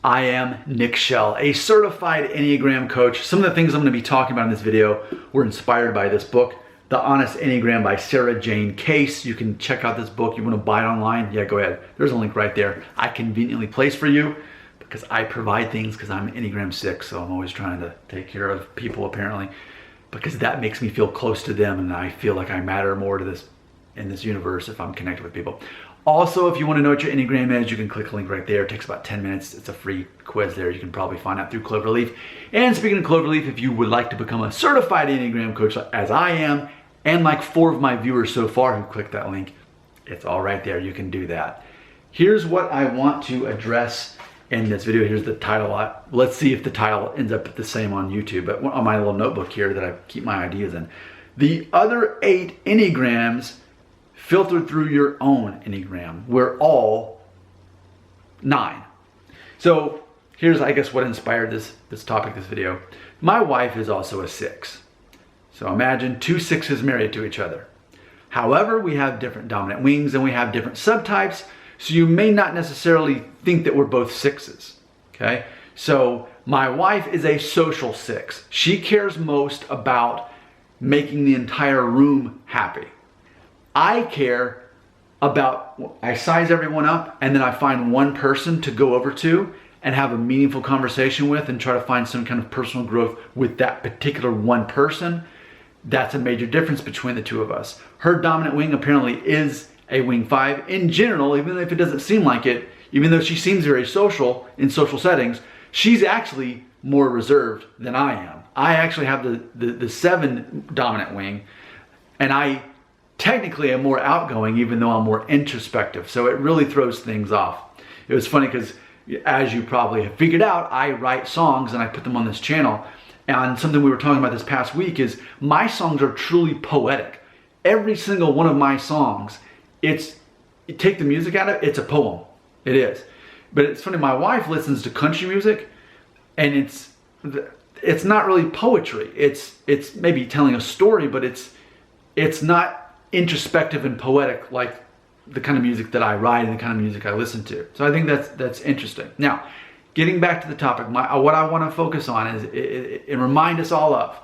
I am Nick Shell, a certified Enneagram coach. Some of the things I'm going to be talking about in this video were inspired by this book, The Honest Enneagram by Sarah Jane Case. You can check out this book. You want to buy it online? Yeah, go ahead. There's a link right there. I conveniently placed for you because I provide things because I'm Enneagram 6, so I'm always trying to take care of people apparently, because that makes me feel close to them and I feel like I matter more to this in this universe if I'm connected with people. Also, if you want to know what your Enneagram is, you can click a link right there. It takes about 10 minutes. It's a free quiz there. You can probably find out through Cloverleaf. And speaking of Cloverleaf, if you would like to become a certified Enneagram coach as I am, and like 4 of my viewers so far who clicked that link, it's all right there. You can do that. Here's what I want to address in this video. Here's the title. Let's see if the title ends up the same on YouTube, but on my little notebook here that I keep my ideas in. The other 8 Enneagrams filtered through your own Enneagram. We're all 9. So here's, I guess, what inspired this topic, this video. My wife is also a 6. So imagine 2 6s married to each other. However, we have different dominant wings and we have different subtypes, so you may not necessarily think that we're both 6s, okay? So my wife is a social 6. She cares most about making the entire room happy. I care about, I size everyone up and then I find one person to go over to and have a meaningful conversation with and try to find some kind of personal growth with that particular one person. That's a major difference between the two of us. Her dominant wing apparently is a wing 5 in general, even if it doesn't seem like it, even though she seems very social in social settings, she's actually more reserved than I am. I actually have the 7 dominant wing, and I technically am more outgoing even though I'm more introspective. So it really throws things off. It was funny because, as you probably have figured out, I write songs and I put them on this channel. And something we were talking about this past week is my songs are truly poetic. Every single one of my songs, you take the music out of it, it's a poem. It is. But it's funny, my wife listens to country music and it's not really poetry. It's maybe telling a story, but it's not introspective and poetic like the kind of music that I write and the kind of music I listen to. So I think that's interesting. Now, getting back to the topic, what I want to focus on is and remind us all of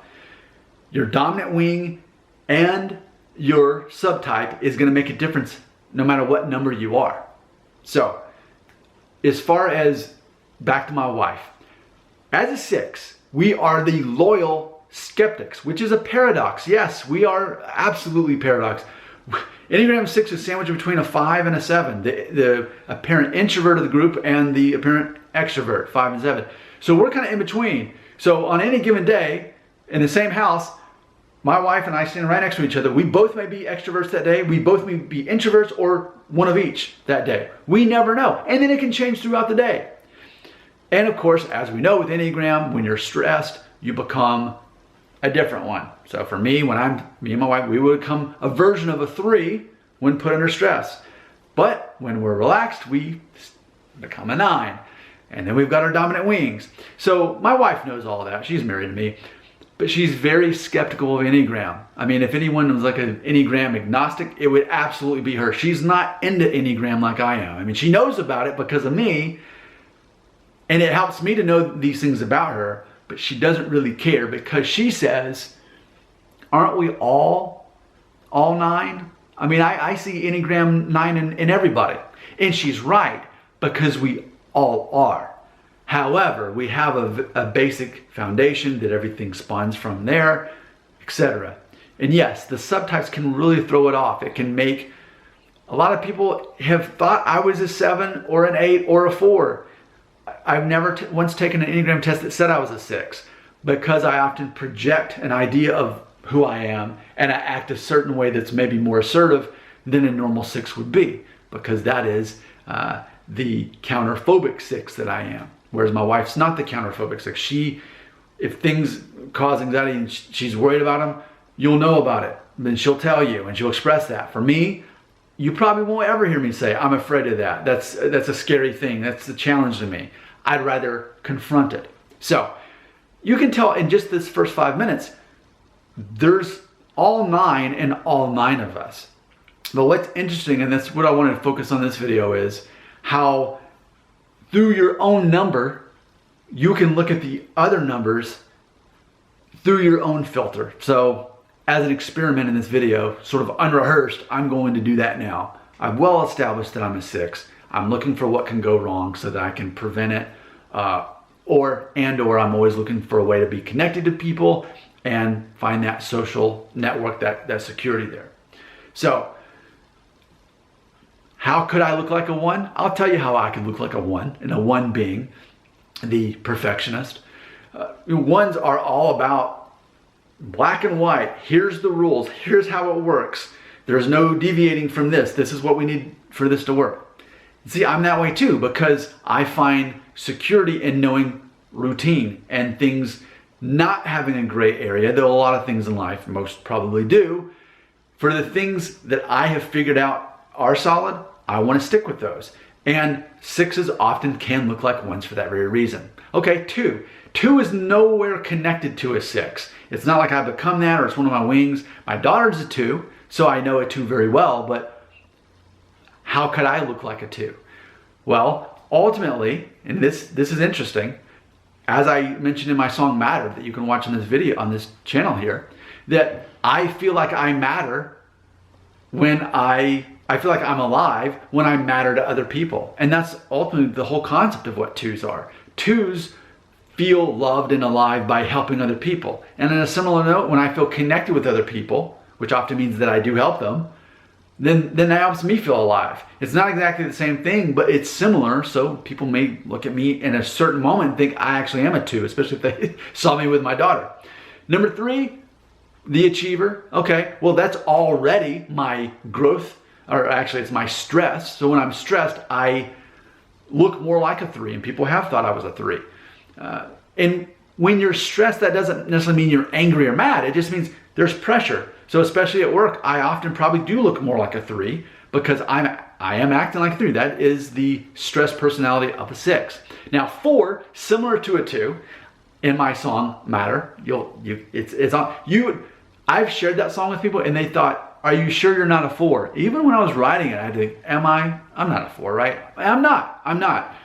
your dominant wing and your subtype is going to make a difference no matter what number you are. So, as far as back to my wife, as a 6, we are the loyal skeptics, which is a paradox. Yes, we are absolutely paradox. Enneagram 6 is sandwiched between a 5 and a 7, the apparent introvert of the group and the apparent extrovert, 5 and 7. So we're kind of in between. So on any given day, in the same house, my wife and I stand right next to each other. We both may be extroverts that day. We both may be introverts or one of each that day. We never know. And then it can change throughout the day. And of course, as we know with Enneagram, when you're stressed, you become a different one. So for me, me and my wife, we would become a version of a 3 when put under stress. But when we're relaxed, we become a 9. And then we've got our dominant wings. So my wife knows all of that. She's married to me. But she's very skeptical of Enneagram. I mean, if anyone was like an Enneagram agnostic, it would absolutely be her. She's not into Enneagram like I am. I mean, she knows about it because of me. And it helps me to know these things about her. But she doesn't really care because she says, aren't we all 9? I mean, I see Enneagram 9 in everybody. And she's right, because we all are. However, we have a basic foundation that everything spawns from there, etc. And yes, the subtypes can really throw it off. It can make, a lot of people have thought I was a 7 or an 8 or a 4. I've never once taken an Enneagram test that said I was a 6, because I often project an idea of who I am and I act a certain way that's maybe more assertive than a normal 6 would be, because that is the counterphobic 6 that I am. Whereas my wife's not the counterphobic 6. If things cause anxiety and she's worried about them, you'll know about it. Then she'll tell you and she'll express that. For me, you probably won't ever hear me say, I'm afraid of that. That's a scary thing. That's a challenge to me. I'd rather confront it. So you can tell in just this first 5 minutes, there's all 9 in all 9 of us. But what's interesting, and that's what I wanted to focus on this video, is how through your own number, you can look at the other numbers through your own filter. So as an experiment in this video, sort of unrehearsed, I'm going to do that now. I've well established that I'm a 6. I'm looking for what can go wrong so that I can prevent it, or I'm always looking for a way to be connected to people and find that social network, that security there. So how could I look like a 1? I'll tell you how I could look like a 1, and a 1 being the perfectionist. 1s are all about black and white. Here's the rules. Here's how it works. There's no deviating from this. This is what we need for this to work. See, I'm that way too, because I find security in knowing routine and things not having a gray area, though a lot of things in life, most probably do. For the things that I have figured out are solid, I want to stick with those. And 6s often can look like 1s for that very reason. Okay, 2. 2 is nowhere connected to a 6. It's not like I've become that or it's one of my wings. My daughter's a 2, so I know a 2 very well, but how could I look like a 2? Well, ultimately, and this is interesting, as I mentioned in my song Matter that you can watch in this video, on this channel here, that I feel like I matter when I feel like I'm alive when I matter to other people. And that's ultimately the whole concept of what 2s are. 2s feel loved and alive by helping other people. And on a similar note, when I feel connected with other people, which often means that I do help them, then that helps me feel alive. It's not exactly the same thing, but it's similar. So people may look at me in a certain moment and think I actually am a 2, especially if they saw me with my daughter. Number 3, the achiever. Okay, well, that's already my growth, or actually it's my stress. So when I'm stressed, I look more like a 3, and people have thought I was a 3. And when you're stressed, that doesn't necessarily mean you're angry or mad. It just means there's pressure. So especially at work, I often probably do look more like a 3 because I am acting like a 3. That is the stress personality of a 6. Now 4, similar to a 2, in my song Matter, it's on you. I've shared that song with people and they thought, are you sure you're not a 4? Even when I was writing it, I had to think, am I? I'm not a 4, right? I'm not.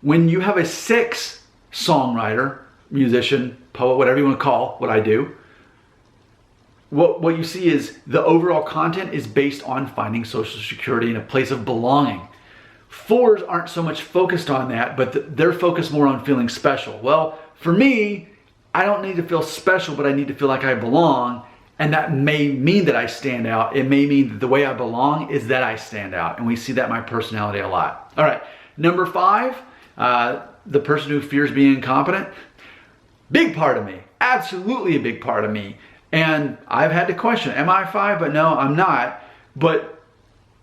When you have a 6 songwriter, musician, poet, whatever you want to call what I do, what you see is the overall content is based on finding social security and a place of belonging. 4s aren't so much focused on that, but they're focused more on feeling special. Well, for me, I don't need to feel special, but I need to feel like I belong. And that may mean that I stand out. It may mean that the way I belong is that I stand out. And we see that in my personality a lot. All right, number 5, the person who fears being incompetent. Big part of me, absolutely a big part of me. And I've had to question, am I 5? But no, I'm not. But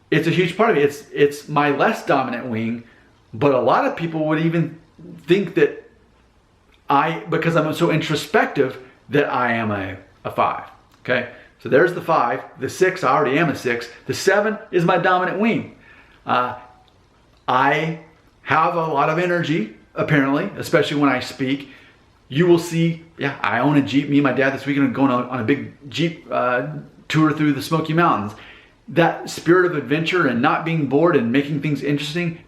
it's a huge part of me. It's my less dominant wing. But a lot of people would even think that because I'm so introspective, that I am a 5. Okay, so there's the 5. The 6, I already am a 6. The 7 is my dominant wing. I have a lot of energy, apparently, especially when I speak. You will see, yeah, I own a Jeep. Me and my dad this weekend are going on a big Jeep tour through the Smoky Mountains. That spirit of adventure and not being bored and making things interesting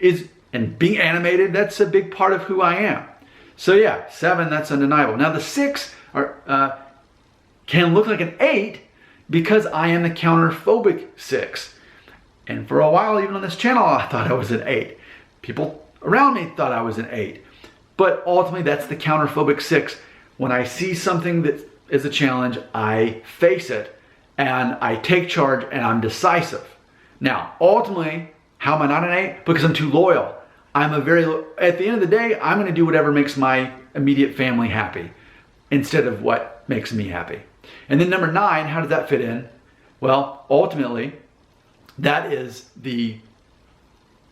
and being animated, that's a big part of who I am. So yeah, 7, that's undeniable. Now the 6 can look like an 8 because I am the counterphobic 6. And for a while, even on this channel, I thought I was an 8. People around me thought I was an 8. But ultimately, that's the counterphobic 6. When I see something that is a challenge, I face it and I take charge and I'm decisive. Now, ultimately, how am I not an 8? Because I'm too loyal. At the end of the day, I'm going to do whatever makes my immediate family happy instead of what makes me happy. And then number 9, how does that fit in? Well, ultimately, that is the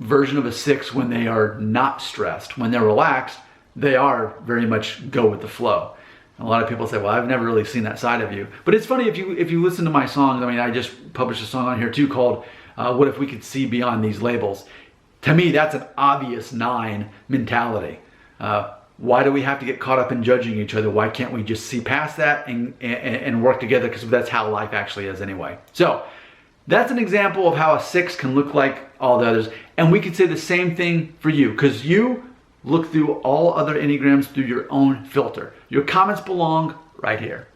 version of a 6 when they are not stressed. When they're relaxed, they are very much go with the flow. A lot of people say, well, I've never really seen that side of you. But it's funny, if you listen to my songs, I mean, I just published a song on here too called What If We Could See Beyond These Labels? To me, that's an obvious 9 mentality. Why do we have to get caught up in judging each other? Why can't we just see past that and work together? Because that's how life actually is anyway. So that's an example of how a 6 can look like all the others. And we could say the same thing for you, because you look through all other Enneagrams through your own filter. Your comments belong right here.